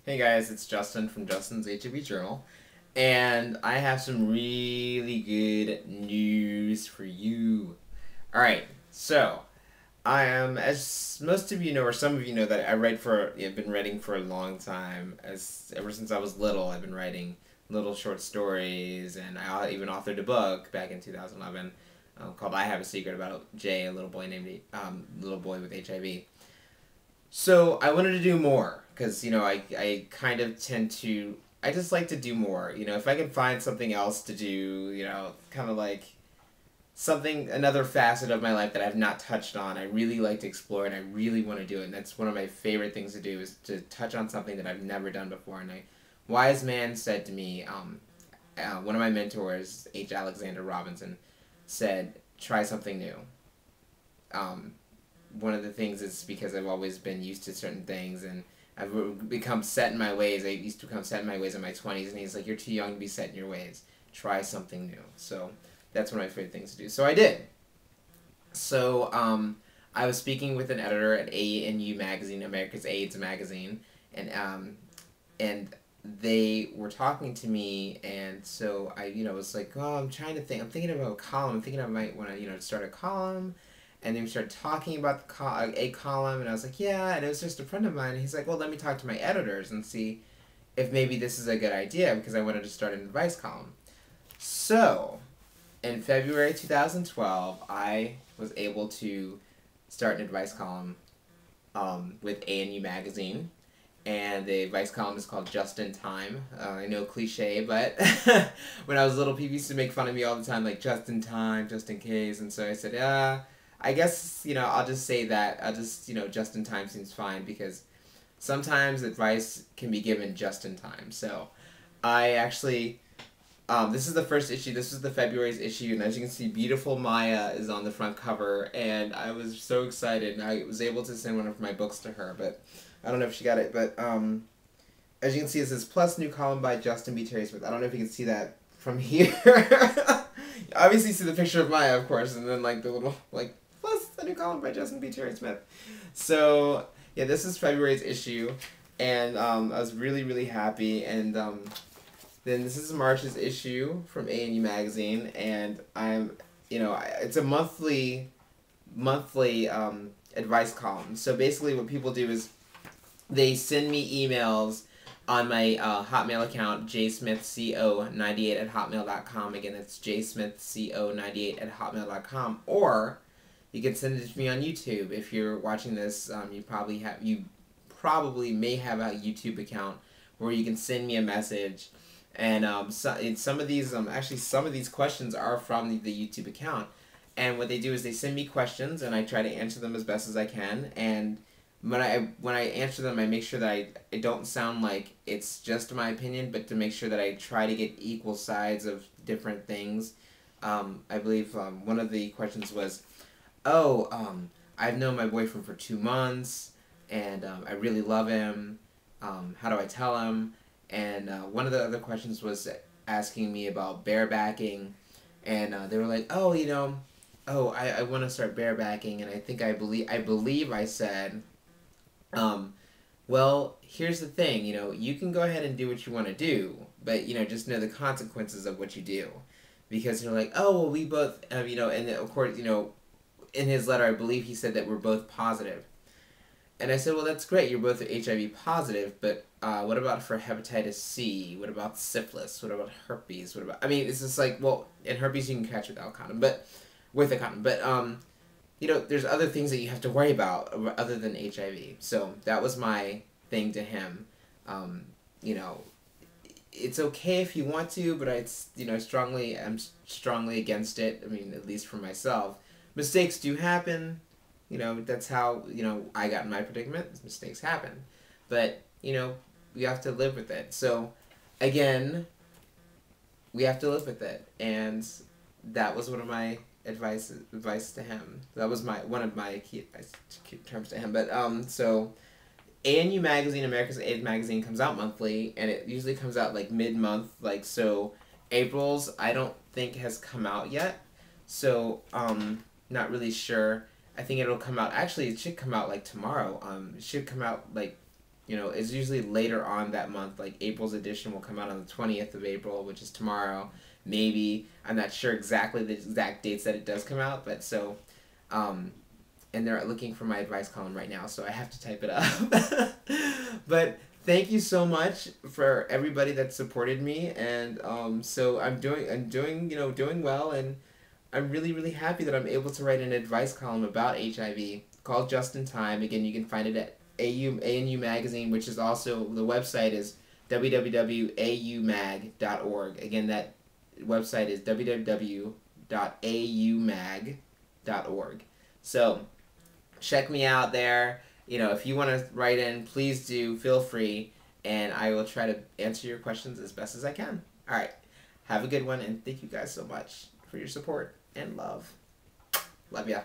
Hey guys, it's Justin from Justin's HIV Journal, and I have some really good news for you. Alright, so I am, as most of you know, or some of you know, that I've been writing for a long time. Ever since I was little, I've been writing little short stories, and I even authored a book back in 2011 called "I Have a Secret" about Jay, a little boy named little boy with HIV. So I wanted to do more because I kind of tend to I just like to do more. If I can find something else to do, kind of like another facet of my life that I've not touched on, I really like to explore and I really want to do it. And that's one of my favorite things to do is to touch on something that I've never done before. And a wise man said to me, one of my mentors, H. Alexander Robinson, said, "Try something new." One of the things is because I've always been used to certain things and I've become set in my ways. I used to become set in my ways in my 20s, and he's like, "You're too young to be set in your ways. Try something new." So that's one of my favorite things to do. So I did. So I was speaking with an editor at ANU magazine, America's AIDS magazine, and they were talking to me, and so I was like, "Oh, I'm thinking about a column. I'm thinking I might want to start a column." And then we started talking about a column, and I was like, "Yeah," and it was just a friend of mine, and he's like, "Well, let me talk to my editors and see if maybe this is a good idea," because I wanted to start an advice column. So, in February 2012, I was able to start an advice column with ANU magazine, and the advice column is called Just in Time. I know, cliche, but when I was little, people used to make fun of me all the time, like, just in time, just in case, and so I said, "Yeah, I guess, I'll just say that. I'll just, just in time seems fine because sometimes advice can be given just in time." So I actually, this is the first issue. This is the February's issue. And as you can see, beautiful Maya is on the front cover. And I was so excited. And I was able to send one of my books to her. But I don't know if she got it. But as you can see, it says, "Plus new column by Justin B. Terry Smith." I don't know if you can see that from here. You obviously see the picture of Maya, of course. And then like the little, like, "Plus a new column by Justin B. Terry Smith." So yeah, this is February's issue, and I was really, really happy. And then this is March's issue from ANU magazine, and it's a monthly advice column. So basically, what people do is they send me emails on my Hotmail account, jsmithco98@hotmail.com. Again, that's jsmithco98@hotmail.com, or you can send it to me on YouTube. If you're watching this, you probably may have a YouTube account where you can send me a message. And some of these questions are from the YouTube account. And what they do is they send me questions, and I try to answer them as best as I can. And when I answer them, I make sure that I don't sound like it's just my opinion, but to make sure that I try to get equal sides of different things. I believe one of the questions was, "Oh, I've known my boyfriend for 2 months, and I really love him. How do I tell him?" And one of the other questions was asking me about barebacking, and they were like, "Oh, I want to start barebacking," and I believe I said, "Well, here's the thing, you can go ahead and do what you want to do, but just know the consequences of what you do," because they're like, "Oh, well, we both have," and of course, in his letter, I believe he said that we're both positive. And I said, "Well, that's great. You're both HIV positive, but what about for hepatitis C? What about syphilis? What about herpes? What about?" I mean, it's just like, well, in herpes you can catch without condom, but with a condom. But there's other things that you have to worry about other than HIV. So that was my thing to him. It's okay if you want to, but I'm strongly against it. I mean, at least for myself, mistakes do happen. That's how, I got in my predicament. Mistakes happen. But, we have to live with it. So, again, we have to live with it. And that was one of my advice to him. That was one of my key advice terms to him. But, so, ANU magazine, America's AIDS magazine, comes out monthly. And it usually comes out, like, mid-month. Like, so, April's, I don't think has come out yet. So, not really sure. I think it'll come out. Actually, it should come out like tomorrow. It should come out like it's usually later on that month. Like April's edition will come out on the 20th of April, which is tomorrow. Maybe. I'm not sure exactly the exact dates that it does come out, but so, and they're looking for my advice column right now, so I have to type it up. But thank you so much for everybody that supported me, and so I'm doing well, and I'm really, really happy that I'm able to write an advice column about HIV called Just in Time. Again, you can find it at ANU Magazine, which is also, the website is www.aumag.org. Again, that website is www.aumag.org. So check me out there. If you want to write in, please do. Feel free, and I will try to answer your questions as best as I can. All right. Have a good one, and thank you guys so much for your support and love. Love ya.